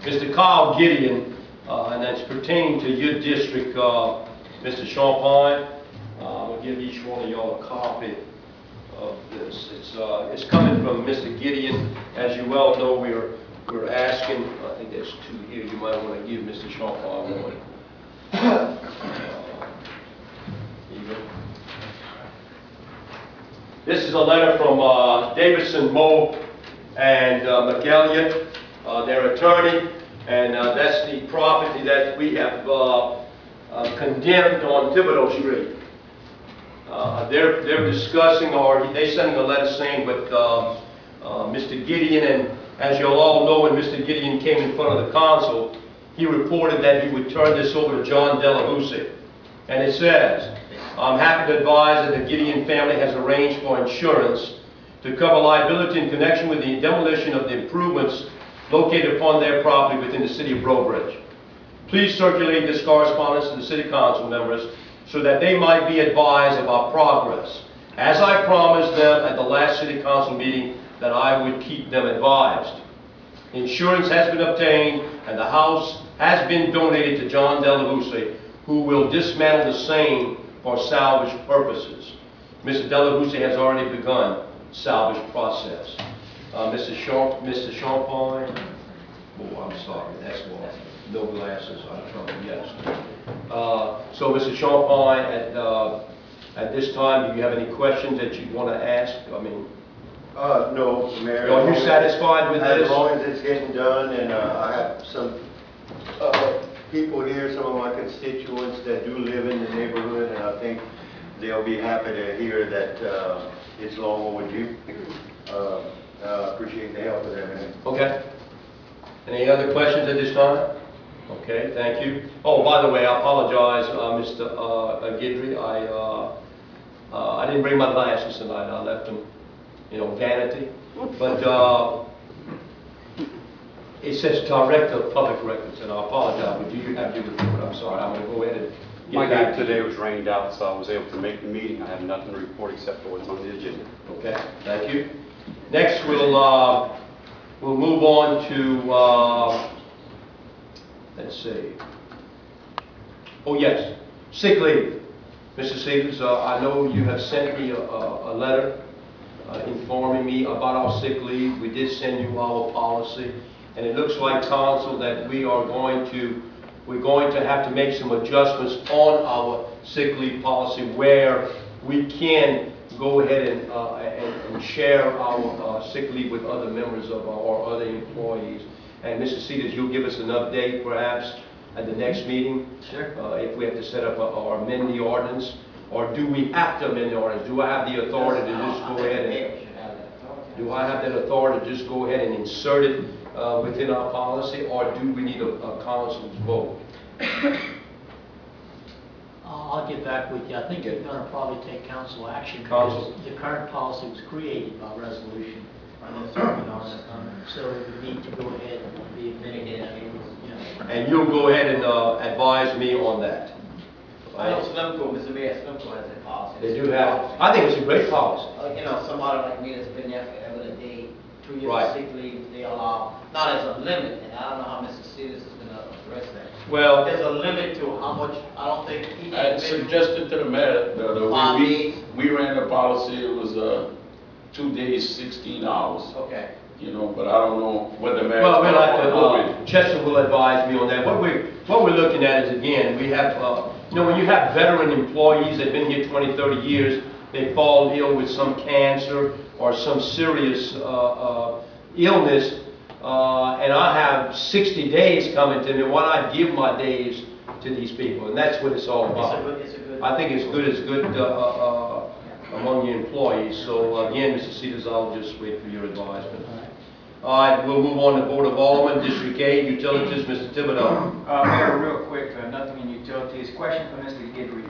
Mr. Kyle Gideon, and that's pertaining to your district, Mr. Champagne. I'll give each one of y'all a copy of this. It's coming from Mr. Gideon. As you well know, we're asking, I think there's two here, you might want to give Mr. Champagne one. Here you go. This is a letter from Davidson, Moe, and McElliott, their attorney, and that's the property that we have condemned on Thibodeau Street. They're discussing, or they're sending a letter saying with Mr. Gideon, and as you'll all know, when Mr. Gideon came in front of the council, he reported that he would turn this over to John Delahoussaye. And it says, I'm happy to advise that the Gideon family has arranged for insurance to cover liability in connection with the demolition of the improvements located upon their property within the city of Breaux Bridge. Please circulate this correspondence to the city council members so that they might be advised of our progress. As I promised them at the last city council meeting that I would keep them advised. Insurance has been obtained and the house has been donated to John Delahoussaye, who will dismantle the same for salvage purposes. Mr. Delahoussaye has already begun salvage process. Mr. Champagne, oh, I'm sorry, that's wrong. No glasses, I'm trouble, yes. So, Mr. Champagne, at this time, do you have any questions that you want to ask? I mean, no, Mayor. Are you satisfied with this? As long as it's getting done, and I have some people here, some of my constituents that do live in the neighborhood, and I think they'll be happy to hear that it's long overdue. I appreciate the help with everything. Okay. Any other questions at this time? Okay, thank you. Oh, by the way, I apologize, Mr. Guidry. I didn't bring my glasses tonight. I left them, vanity. But it says Director of Public Records, and I apologize, but do you have your report? I'm sorry. I'm going to go ahead and get My back day today was rained out, so I was able to make the meeting. I have nothing to report except for what's on the agenda. Okay, thank you. Next, we'll move on to, let's see. Oh, yes, sick leave. Mr. Stevens, I know you have sent me a letter informing me about our sick leave. We did send you our policy, and it looks like, council, that we're going to have to make some adjustments on our sick leave policy where we can go ahead and share our sick leave with other members of our other employees. And Mr. Cedars, you'll give us an update perhaps at the next meeting? Sure. If we have to set up or amend the ordinance, or do we have to amend the ordinance? Do I have the authority to just go ahead and, do I have that authority to just go ahead and insert it within our policy, or do we need a council's vote? I'll get back with you. I think you're going to probably take council action Council. because the current policy was created by resolution. So we need to go ahead and be amended. And you'll go ahead and advise me on that. I know Slimco, Mr. Mayor, Slimco has a policy. They do have, I think it's a great policy. Somebody like me that's been there forever, that they, 2 years Right. of sick leave, they allow, not as a limit, and I don't know how Mr. Stevens is going to address that. Well, There's a limit to how much, I don't think he I can. suggested to the mayor, the 5 way days. we ran the policy, it was 2 days, 16 hours. Okay. But I don't know what the mayor. well, we'll have to, Chester will advise me on that. What we're looking at is, again, we have, when you have veteran employees that have been here 20, 30 years, they fall ill with some cancer or some serious illness, and I have 60 days coming to me. Why not give my days to these people? And that's what it's all about. It's a good. I think it's good among your employees. So again, Mr. Cedars, I'll just wait for your advisement. All right, we'll move on to Board of Alderman, District 8, Utilities, Mr. Thibodeau. Mayor, real quick, nothing in utilities. Question for Mr. Guidry.